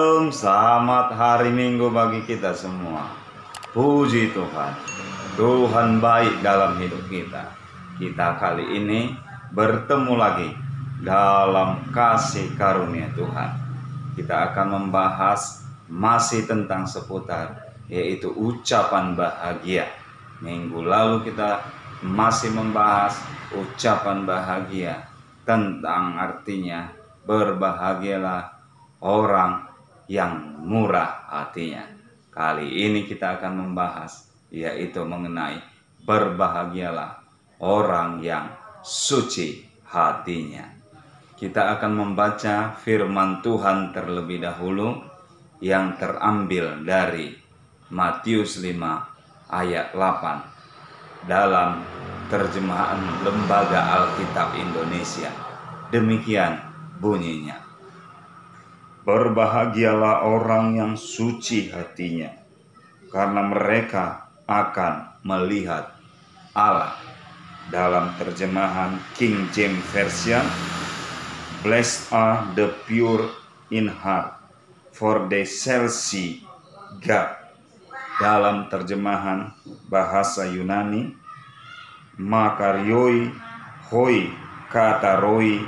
Shalom, selamat hari Minggu bagi kita semua. Puji Tuhan, Tuhan baik dalam hidup kita. Kita kali ini bertemu lagi dalam kasih karunia Tuhan. Kita akan membahas masih tentang seputar, yaitu ucapan bahagia. Minggu lalu kita masih membahas ucapan bahagia, tentang artinya berbahagialah orang yang murah hatinya. Kali ini kita akan membahas, yaitu mengenai berbahagialah orang yang suci hatinya. Kita akan membaca firman Tuhan terlebih dahulu yang terambil dari Matius 5 ayat 8 dalam terjemahan Lembaga Alkitab Indonesia. Demikian bunyinya. Berbahagialah orang yang suci hatinya, karena mereka akan melihat Allah. Dalam terjemahan King James Version, Blessed are the pure in heart, for they shall see God. Dalam terjemahan bahasa Yunani, Makarioi hoi kataroi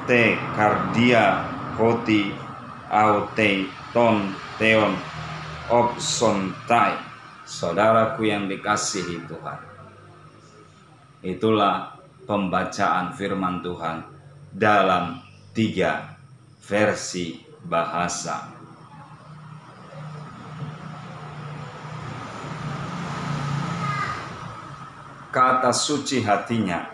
te kardia hoti aute ton teon opsontai. Saudaraku yang dikasihi Tuhan, itulah pembacaan firman Tuhan dalam 3 versi bahasa. Kata suci hatinya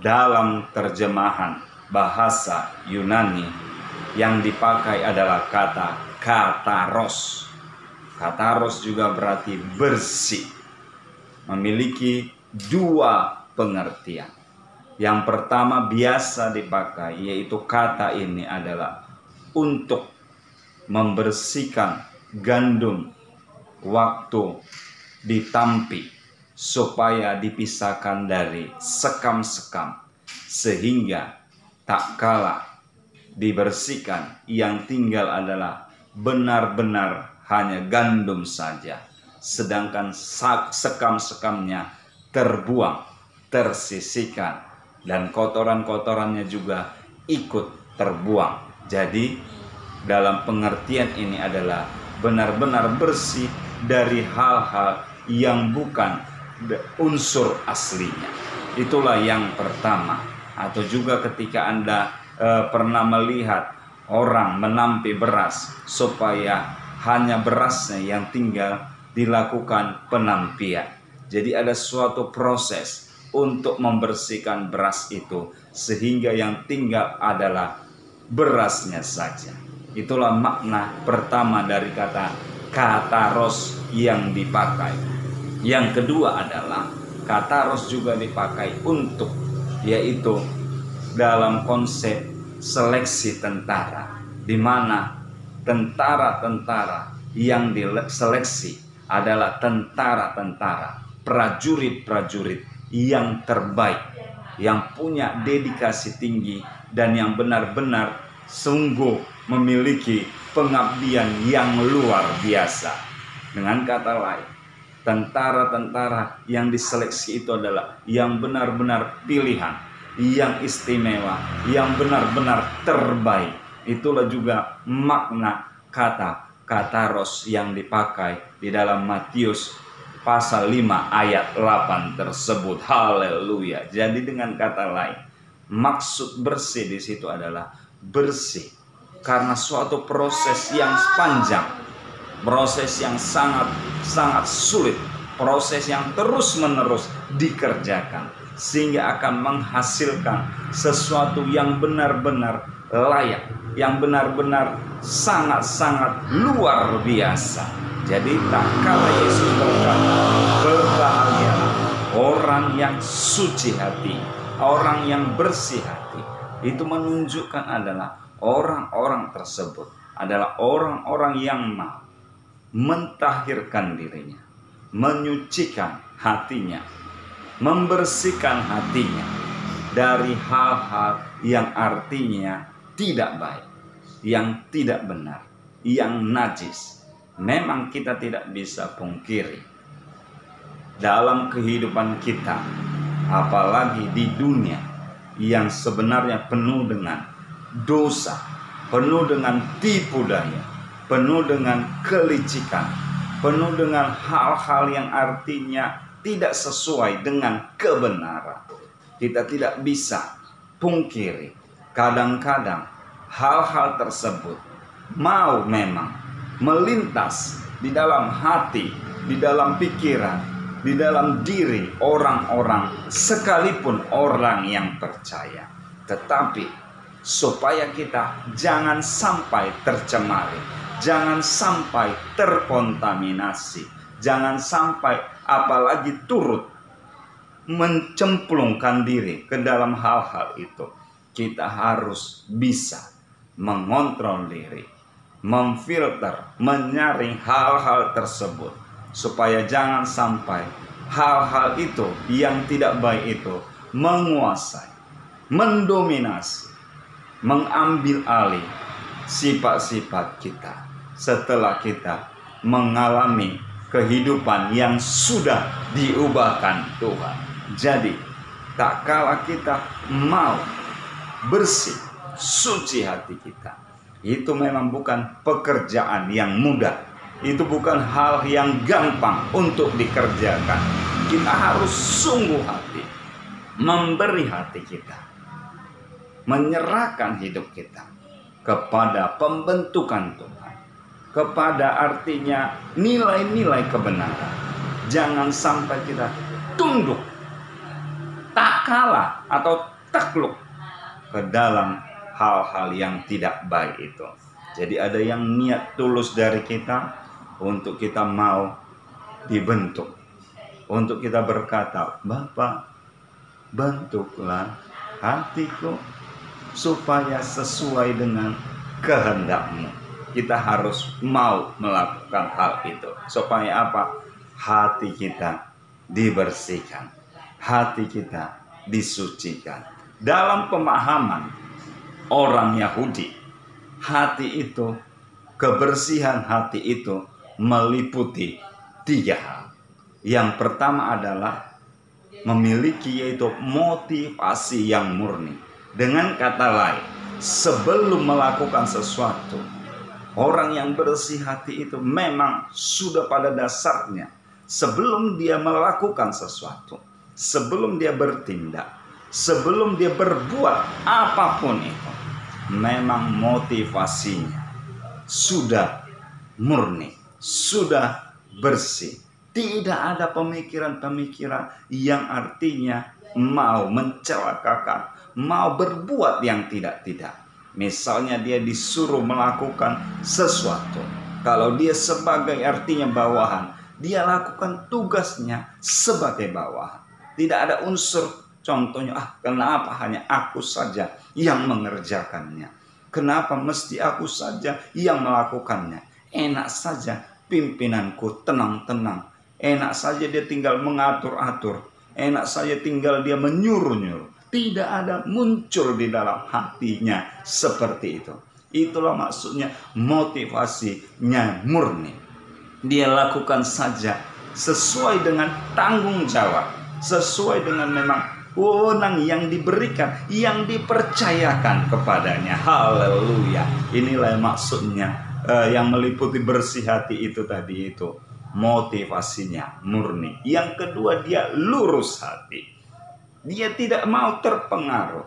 dalam terjemahan bahasa Yunani yang dipakai adalah kata kataros. Kataros juga berarti bersih. Memiliki 2 pengertian. Yang pertama biasa dipakai, yaitu kata ini adalah untuk membersihkan gandum waktu ditampi, supaya dipisahkan dari sekam-sekam, sehingga tak kalah dibersihkan, yang tinggal adalah benar-benar hanya gandum saja, sedangkan sekam-sekamnya terbuang, tersisihkan, dan kotoran-kotorannya juga ikut terbuang. Jadi dalam pengertian ini adalah benar-benar bersih dari hal-hal yang bukan unsur aslinya. Itulah yang pertama. Atau juga ketika Anda pernah melihat orang menampi beras, supaya hanya berasnya yang tinggal dilakukan penampian. Jadi ada suatu proses untuk membersihkan beras itu, sehingga yang tinggal adalah berasnya saja. Itulah makna pertama dari kata kataros yang dipakai. Yang kedua adalah kataros juga dipakai untuk, yaitu dalam konsep seleksi tentara, di mana tentara-tentara yang diseleksi adalah tentara-tentara, prajurit-prajurit yang terbaik, yang punya dedikasi tinggi, dan yang benar-benar sungguh memiliki pengabdian yang luar biasa. Dengan kata lain, tentara-tentara yang diseleksi itu adalah yang benar-benar pilihan, yang istimewa, yang benar-benar terbaik. Itulah juga makna kata kataros yang dipakai di dalam Matius pasal 5 ayat 8 tersebut. Haleluya. Jadi dengan kata lain, maksud bersih di situ adalah bersih karena suatu proses yang panjang, proses yang sangat sulit, proses yang terus-menerus dikerjakan, sehingga akan menghasilkan sesuatu yang benar-benar layak, yang benar-benar sangat-sangat luar biasa. Jadi tak kala Yesus berkata, berbahagialah orang yang suci hati, orang yang bersih hati. Itu menunjukkan adalah orang-orang tersebut adalah orang-orang yang mau mentahirkan dirinya, menyucikan hatinya, membersihkan hatinya dari hal-hal yang artinya tidak baik, yang tidak benar, yang najis. Memang kita tidak bisa pungkiri dalam kehidupan kita, apalagi di dunia yang sebenarnya penuh dengan dosa, penuh dengan tipu daya, penuh dengan kelicikan, penuh dengan hal-hal yang artinya tidak sesuai dengan kebenaran. Kita tidak bisa pungkiri, kadang-kadang hal-hal tersebut mau memang melintas di dalam hati, di dalam pikiran, di dalam diri orang-orang, sekalipun orang yang percaya. Tetapi supaya kita jangan sampai tercemari, jangan sampai terkontaminasi, jangan sampai apalagi turut mencemplungkan diri ke dalam hal-hal itu, kita harus bisa mengontrol diri, memfilter, menyaring hal-hal tersebut, supaya jangan sampai hal-hal itu yang tidak baik itu menguasai, mendominasi, mengambil alih sifat-sifat kita setelah kita mengalami kehidupan yang sudah diubahkan Tuhan. Jadi tak kala kita mau bersih, suci hati kita, itu memang bukan pekerjaan yang mudah. Itu bukan hal yang gampang untuk dikerjakan. Kita harus sungguh hati, memberi hati kita, menyerahkan hidup kita kepada pembentukan Tuhan, kepada artinya nilai-nilai kebenaran. Jangan sampai kita tunduk, tak kalah atau takluk ke dalam hal-hal yang tidak baik itu. Jadi ada yang niat tulus dari kita untuk kita mau dibentuk, untuk kita berkata, Bapak, bentuklah hatiku supaya sesuai dengan kehendak-Mu. Kita harus mau melakukan hal itu. Supaya apa? Hati kita dibersihkan, hati kita disucikan. Dalam pemahaman orang Yahudi, hati itu, kebersihan hati itu meliputi 3 hal. Yang pertama adalah memiliki yaitu motivasi yang murni. Dengan kata lain, sebelum melakukan sesuatu, orang yang bersih hati itu memang sudah pada dasarnya, sebelum dia melakukan sesuatu, sebelum dia bertindak, sebelum dia berbuat apapun itu, memang motivasinya sudah murni, sudah bersih. Tidak ada pemikiran-pemikiran yang artinya mau mencelakakan, mau berbuat yang tidak-tidak. Misalnya dia disuruh melakukan sesuatu, kalau dia sebagai artinya bawahan, dia lakukan tugasnya sebagai bawahan. Tidak ada unsur contohnya, kenapa hanya aku saja yang mengerjakannya? Kenapa mesti aku saja yang melakukannya? Enak saja pimpinanku tenang-tenang. Enak saja dia tinggal mengatur-atur. Enak saja tinggal dia menyuruh-nyuruh. Tidak ada muncul di dalam hatinya seperti itu. Itulah maksudnya motivasinya murni. Dia lakukan saja sesuai dengan tanggung jawab, sesuai dengan memang wewenang yang diberikan, yang dipercayakan kepadanya. Haleluya. Inilah maksudnya yang meliputi bersih hati itu tadi itu. Motivasinya murni. Yang kedua, dia lurus hati. Dia tidak mau terpengaruh.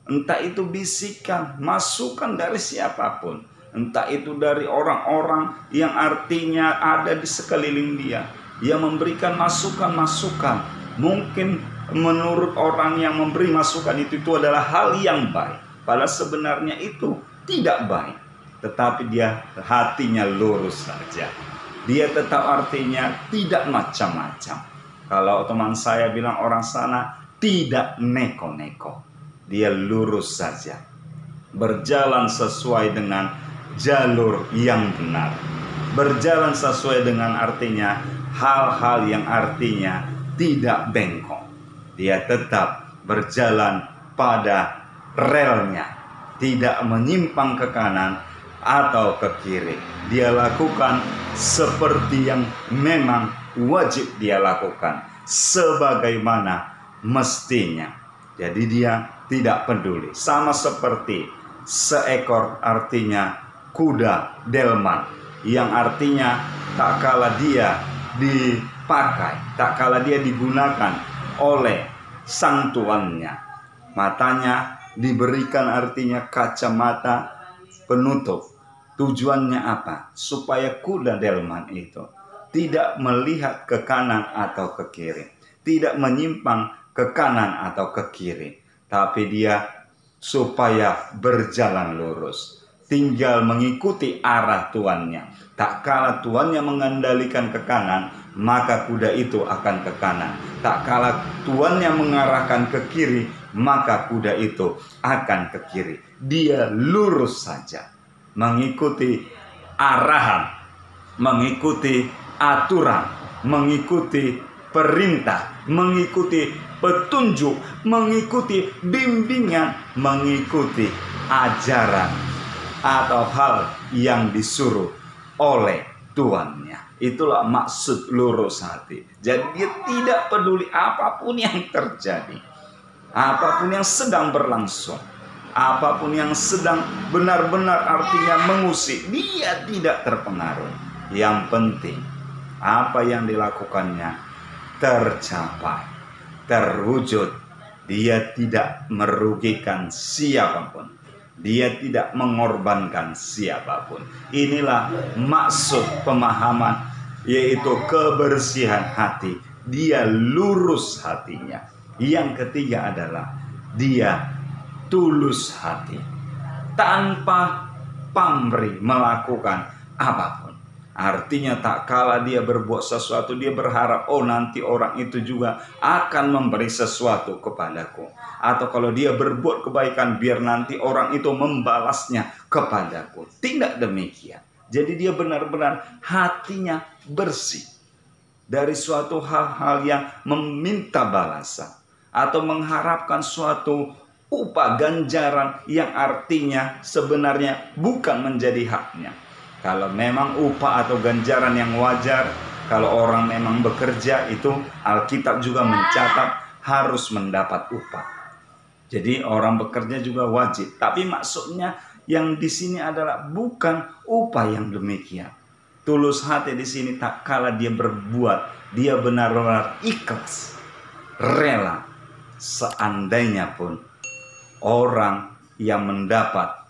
Entah itu bisikan, masukan dari siapapun. Entah itu dari orang-orang yang artinya ada di sekeliling dia, yang memberikan masukan-masukan. Mungkin menurut orang yang memberi masukan itu adalah hal yang baik, padahal sebenarnya itu tidak baik. Tetapi dia hatinya lurus saja. Dia tetap artinya tidak macam-macam. Kalau teman saya bilang orang sana tidak neko-neko. Dia lurus saja, berjalan sesuai dengan jalur yang benar, berjalan sesuai dengan artinya hal-hal yang artinya tidak bengkok. Dia tetap berjalan pada relnya, tidak menyimpang ke kanan, atau ke kiri. Dia lakukan seperti yang memang wajib dia lakukan, sebagaimana mestinya. Jadi dia tidak peduli. Sama seperti seekor, artinya kuda delman, yang artinya tak kala dia dipakai, tak kala dia digunakan oleh sang tuannya, matanya diberikan artinya kacamata penutup. Tujuannya apa? Supaya kuda delman itu tidak melihat ke kanan atau ke kiri, tidak menyimpang ke kanan atau ke kiri, tapi dia supaya berjalan lurus, tinggal mengikuti arah tuannya. Tak kala tuannya mengendalikan ke kanan, maka kuda itu akan ke kanan. Tak kala tuannya mengarahkan ke kiri, maka kuda itu akan ke kiri. Dia lurus saja, mengikuti arahan, mengikuti aturan, mengikuti perintah, mengikuti petunjuk, mengikuti bimbingan, mengikuti ajaran atau hal yang disuruh oleh tuannya. Itulah maksud lurus hati. Jadi dia tidak peduli apapun yang terjadi, apapun yang sedang berlangsung, apapun yang sedang benar-benar artinya mengusik, dia tidak terpengaruh. Yang penting apa yang dilakukannya tercapai, terwujud. Dia tidak merugikan siapapun, dia tidak mengorbankan siapapun. Inilah maksud pemahaman, yaitu kebersihan hati. Dia lurus hatinya. Yang ketiga adalah dia tulus hati, tanpa pamrih melakukan apapun. Artinya tak kala dia berbuat sesuatu, dia berharap, oh nanti orang itu juga akan memberi sesuatu kepadaku. Atau kalau dia berbuat kebaikan, biar nanti orang itu membalasnya kepadaku. Tidak demikian. Jadi dia benar-benar hatinya bersih dari suatu hal-hal yang meminta balasan, atau mengharapkan suatu upah ganjaran yang artinya sebenarnya bukan menjadi haknya. Kalau memang upah atau ganjaran yang wajar, kalau orang memang bekerja, itu Alkitab juga mencatat harus mendapat upah. Jadi orang bekerja juga wajib. Tapi maksudnya yang di sini adalah bukan upah yang demikian. Tulus hati di sini tak kala dia berbuat, dia benar-benar ikhlas, rela, seandainya pun orang yang mendapat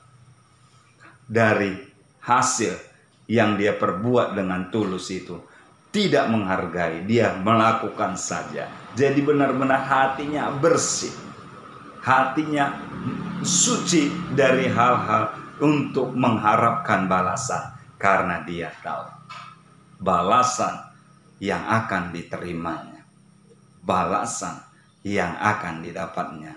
dari hasil yang dia perbuat dengan tulus itu tidak menghargai, dia melakukan saja. Jadi benar-benar hatinya bersih, hatinya suci dari hal-hal untuk mengharapkan balasan, karena dia tahu balasan yang akan diterimanya, balasan yang akan didapatnya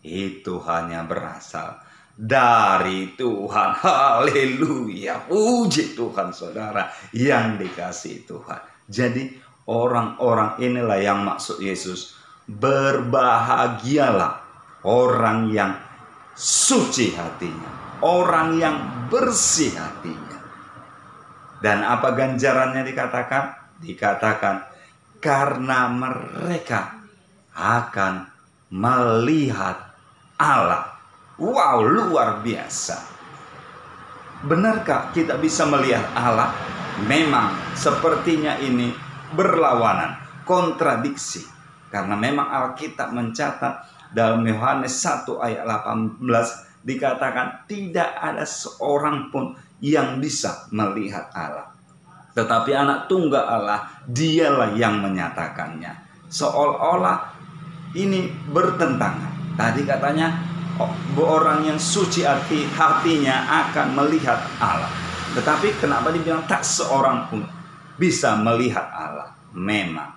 itu hanya berasal dari Tuhan. Haleluya, puji Tuhan saudara yang dikasihi Tuhan. Jadi orang-orang inilah yang maksud Yesus, berbahagialah orang yang suci hatinya, orang yang bersih hatinya. Dan apa ganjarannya dikatakan? Dikatakan karena mereka akan melihat Allah. Wow, luar biasa. Benarkah kita bisa melihat Allah? Memang sepertinya ini berlawanan, kontradiksi. Karena memang Alkitab mencatat dalam Yohanes 1 ayat 18 dikatakan tidak ada seorang pun yang bisa melihat Allah. Tetapi anak tunggal Allah, dialah yang menyatakannya. Seolah-olah ini bertentangan. Tadi katanya orang yang suci hatinya akan melihat Allah. Tetapi kenapa dibilang tak seorang pun bisa melihat Allah? Memang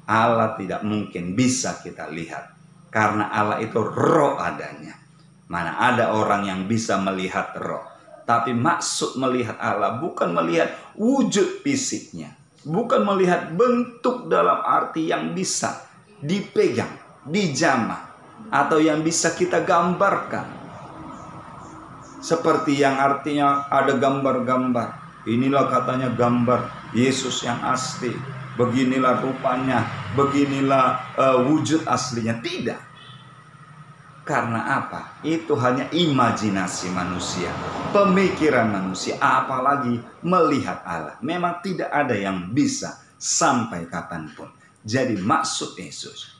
Allah tidak mungkin bisa kita lihat, karena Allah itu roh adanya. Mana ada orang yang bisa melihat roh. Tapi maksud melihat Allah bukan melihat wujud fisiknya, bukan melihat bentuk dalam arti yang bisa dipegang, dijamah, atau yang bisa kita gambarkan. Seperti yang artinya ada gambar-gambar. Inilah katanya gambar Yesus yang asli. Beginilah rupanya, beginilah wujud aslinya. Tidak. Karena apa? Itu hanya imajinasi manusia, pemikiran manusia, apalagi melihat Allah. Memang tidak ada yang bisa sampai kapanpun. Jadi maksud Yesus,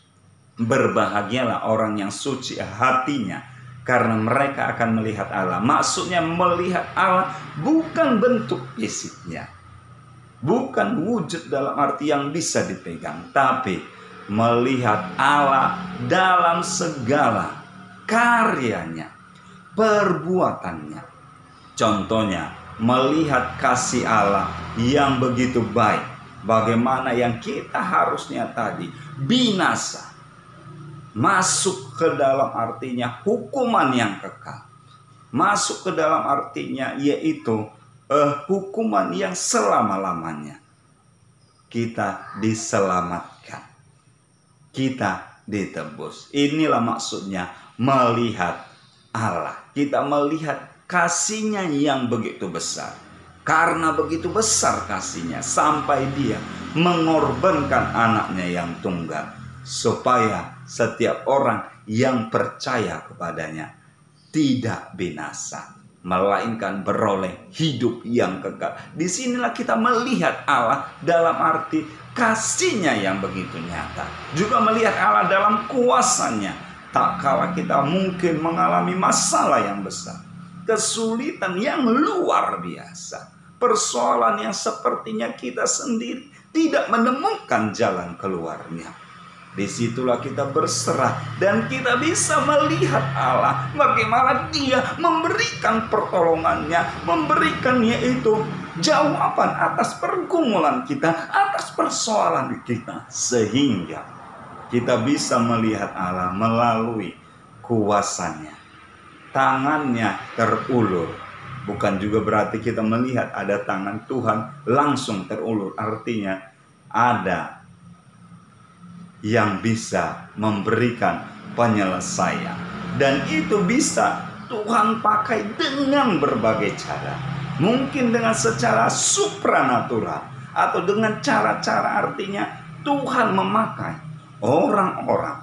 berbahagialah orang yang suci hatinya, karena mereka akan melihat Allah. Maksudnya melihat Allah bukan bentuk fisiknya, bukan wujud dalam arti yang bisa dipegang, tapi melihat Allah dalam segala karyanya, perbuatannya. Contohnya, melihat kasih Allah yang begitu baik. Bagaimana yang kita harusnya tadi binasa, masuk ke dalam artinya hukuman yang kekal. Masuk ke dalam artinya yaitu hukuman yang selama-lamanya. Kita diselamatkan, kita ditebus. Inilah maksudnya melihat Allah. Kita melihat kasih-Nya yang begitu besar. Karena begitu besar kasih-Nya sampai Dia mengorbankan anaknya yang tunggal, supaya setiap orang yang percaya kepadanya tidak binasa, melainkan beroleh hidup yang kekal. Disinilah kita melihat Allah dalam arti kasih-Nya yang begitu nyata. Juga melihat Allah dalam kuasa-Nya. Tak kala kita mungkin mengalami masalah yang besar, kesulitan yang luar biasa, persoalan yang sepertinya kita sendiri tidak menemukan jalan keluarnya. Disitulah kita berserah dan kita bisa melihat Allah, bagaimana Dia memberikan pertolongannya, memberikan yaitu jawaban atas pergumulan kita, atas persoalan kita, sehingga kita bisa melihat Allah melalui kuasa-Nya. Tangan-Nya terulur. Bukan juga berarti kita melihat ada tangan Tuhan langsung terulur. Artinya ada yang bisa memberikan penyelesaian. Dan itu bisa Tuhan pakai dengan berbagai cara. Mungkin dengan secara supranatural, atau dengan cara-cara artinya Tuhan memakai orang-orang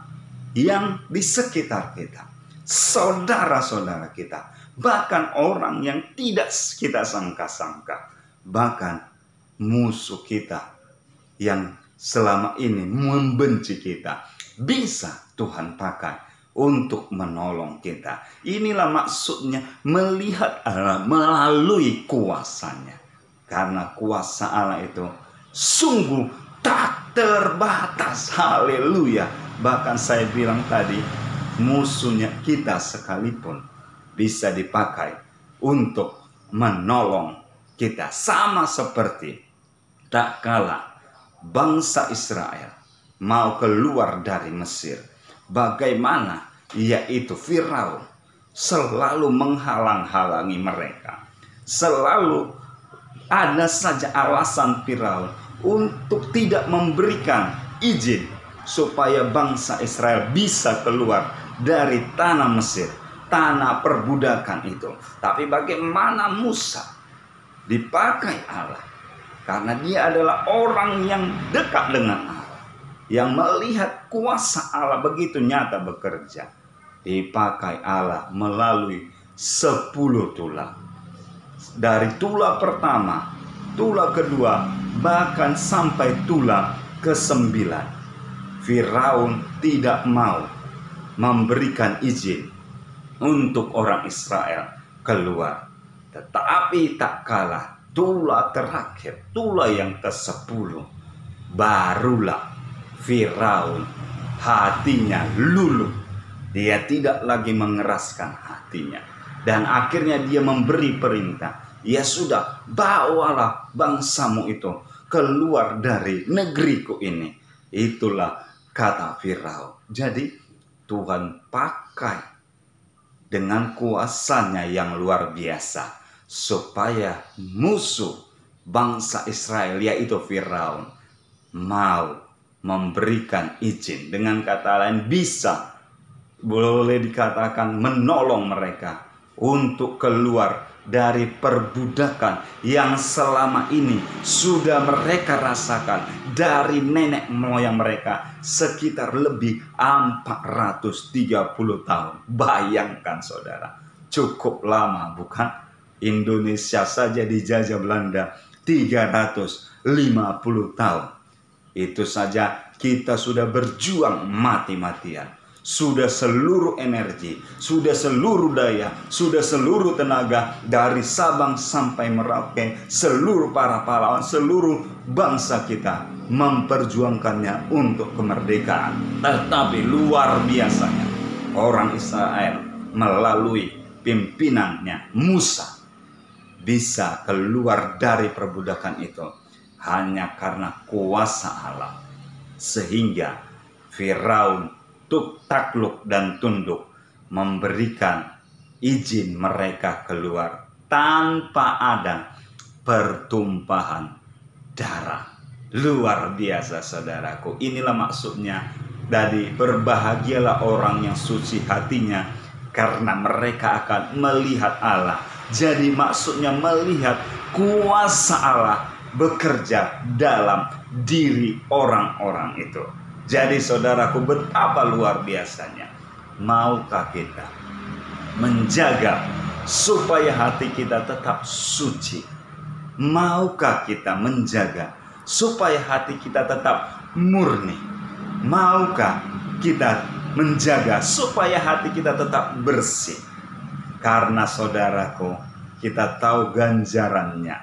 yang di sekitar kita, saudara-saudara kita, bahkan orang yang tidak kita sangka-sangka, bahkan musuh kita yang selama ini membenci kita, bisa Tuhan pakai untuk menolong kita. Inilah maksudnya melihat Allah melalui kuasa-Nya. Karena kuasa Allah itu sungguh tak terbatas. Haleluya. Bahkan saya bilang tadi, musuhnya kita sekalipun bisa dipakai untuk menolong kita. Sama seperti tak kala bangsa Israel mau keluar dari Mesir, bagaimana yaitu Firaun selalu menghalang-halangi mereka. Selalu ada saja alasan Firaun untuk tidak memberikan izin supaya bangsa Israel bisa keluar dari tanah Mesir, tanah perbudakan itu. Tapi bagaimana Musa dipakai Allah, karena dia adalah orang yang dekat dengan Allah, yang melihat kuasa Allah begitu nyata bekerja. Dipakai Allah melalui 10 tulah. Dari tulah pertama, tulah kedua, bahkan sampai tulah ke-9. Firaun tidak mau memberikan izin untuk orang Israel keluar. Tetapi tak kalah tulah terakhir, tulah yang ke-10, barulah Firaun hatinya luluh. Dia tidak lagi mengeraskan hatinya. Dan akhirnya dia memberi perintah, ya sudah, bawalah bangsamu itu keluar dari negeriku ini. Itulah kata Firaun. Jadi Tuhan pakai dengan kuasa-Nya yang luar biasa, supaya musuh bangsa Israel yaitu Firaun mau memberikan izin. Dengan kata lain, bisa boleh dikatakan menolong mereka untuk keluar dari perbudakan yang selama ini sudah mereka rasakan dari nenek moyang mereka sekitar lebih 430 tahun. Bayangkan saudara, cukup lama bukan? Indonesia saja dijajah Belanda 350 tahun. Itu saja kita sudah berjuang mati-matian. Sudah seluruh energi, sudah seluruh daya, sudah seluruh tenaga dari Sabang sampai Merauke, seluruh para pahlawan, seluruh bangsa kita memperjuangkannya untuk kemerdekaan. Tetapi luar biasanya orang Israel melalui pimpinannya Musa bisa keluar dari perbudakan itu hanya karena kuasa Allah. Sehingga Firaun takluk dan tunduk, memberikan izin mereka keluar tanpa ada pertumpahan darah. Luar biasa saudaraku. Inilah maksudnya dari berbahagialah orang yang suci hatinya, karena mereka akan melihat Allah. Jadi maksudnya melihat kuasa Allah bekerja dalam diri orang-orang itu. Jadi saudaraku, betapa luar biasanya. Maukah kita menjaga supaya hati kita tetap suci? Maukah kita menjaga supaya hati kita tetap murni? Maukah kita menjaga supaya hati kita tetap bersih? Karena saudaraku, kita tahu ganjarannya,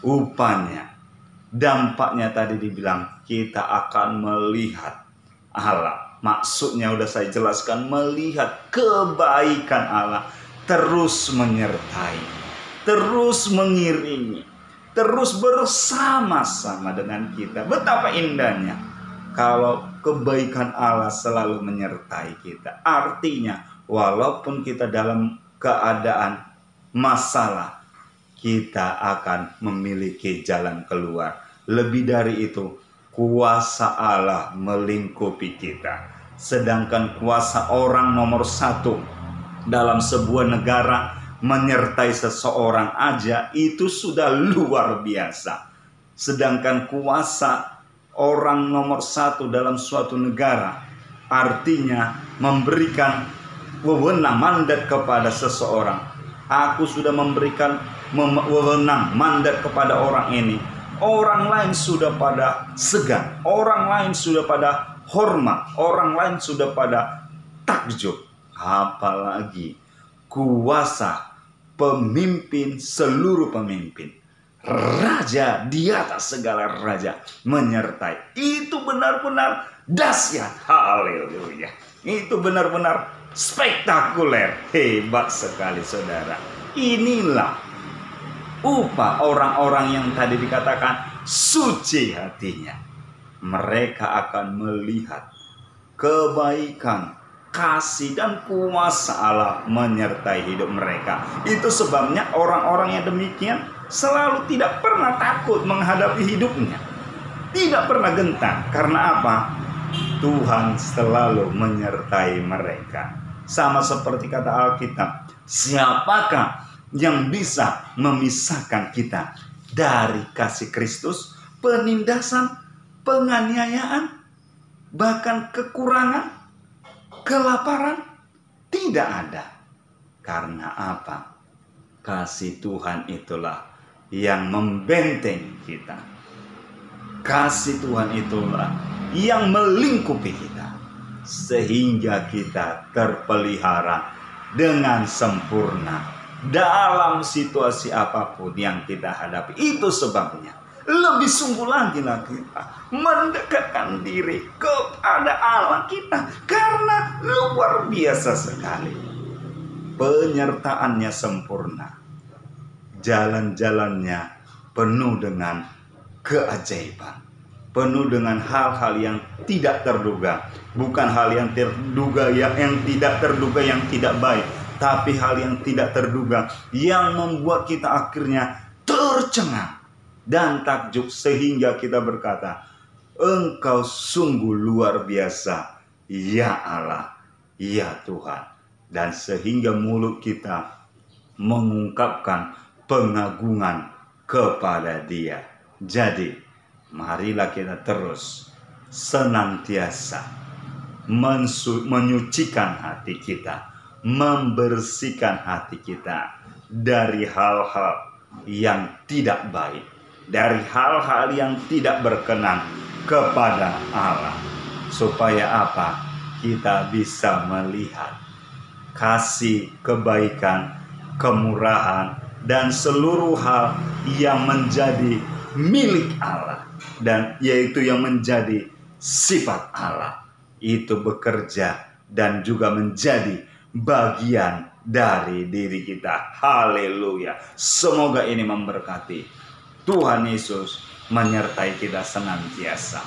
upahnya, dampaknya tadi dibilang kita akan melihat Allah. Maksudnya udah saya jelaskan, melihat kebaikan Allah terus menyertai, terus mengiringi, terus bersama-sama dengan kita. Betapa indahnya kalau kebaikan Allah selalu menyertai kita. Artinya walaupun kita dalam keadaan masalah, kita akan memiliki jalan keluar. Lebih dari itu, kuasa Allah melingkupi kita. Sedangkan kuasa orang nomor satu dalam sebuah negara menyertai seseorang aja itu sudah luar biasa. Sedangkan kuasa orang nomor satu dalam suatu negara artinya memberikan wewenang, mandat kepada seseorang. Aku sudah memberikan wewenang, mandat kepada orang ini. Orang lain sudah pada segan, orang lain sudah pada hormat, orang lain sudah pada takjub. Apalagi kuasa pemimpin seluruh pemimpin, raja di atas segala raja menyertai. Itu benar-benar dahsyat. Haleluya. Itu benar-benar spektakuler. Hebat sekali saudara. Inilah upah orang-orang yang tadi dikatakan suci hatinya. Mereka akan melihat kebaikan, kasih dan kuasa Allah menyertai hidup mereka. Itu sebabnya orang-orang yang demikian selalu tidak pernah takut menghadapi hidupnya, tidak pernah gentar. Karena apa? Tuhan selalu menyertai mereka. Sama seperti kata Alkitab, siapakah yang bisa memisahkan kita dari kasih Kristus? Penindasan, penganiayaan, bahkan kekurangan, kelaparan, tidak ada. Karena apa? Kasih Tuhan itulah yang membenteng kita. Kasih Tuhan itulah yang melingkupi kita, sehingga kita terpelihara dengan sempurna dalam situasi apapun yang kita hadapi. Itu sebabnya lebih sungguh lagi kita mendekatkan diri kepada Allah kita, karena luar biasa sekali penyertaannya sempurna, jalan-jalannya penuh dengan keajaiban, penuh dengan hal-hal yang tidak terduga. Bukan hal yang terduga yang tidak terduga yang tidak baik, tapi hal yang tidak terduga yang membuat kita akhirnya tercengang dan takjub, sehingga kita berkata, Engkau sungguh luar biasa, ya Allah, ya Tuhan. Dan sehingga mulut kita mengungkapkan pengagungan kepada Dia. Jadi, marilah kita terus senantiasa menyucikan hati kita, membersihkan hati kita dari hal-hal yang tidak baik, dari hal-hal yang tidak berkenan kepada Allah. Supaya apa? Kita bisa melihat kasih, kebaikan, kemurahan, dan seluruh hal yang menjadi milik Allah, dan yaitu yang menjadi sifat Allah, itu bekerja dan juga menjadi bagian dari diri kita. Haleluya. Semoga ini memberkati. Tuhan Yesus menyertai kita senantiasa.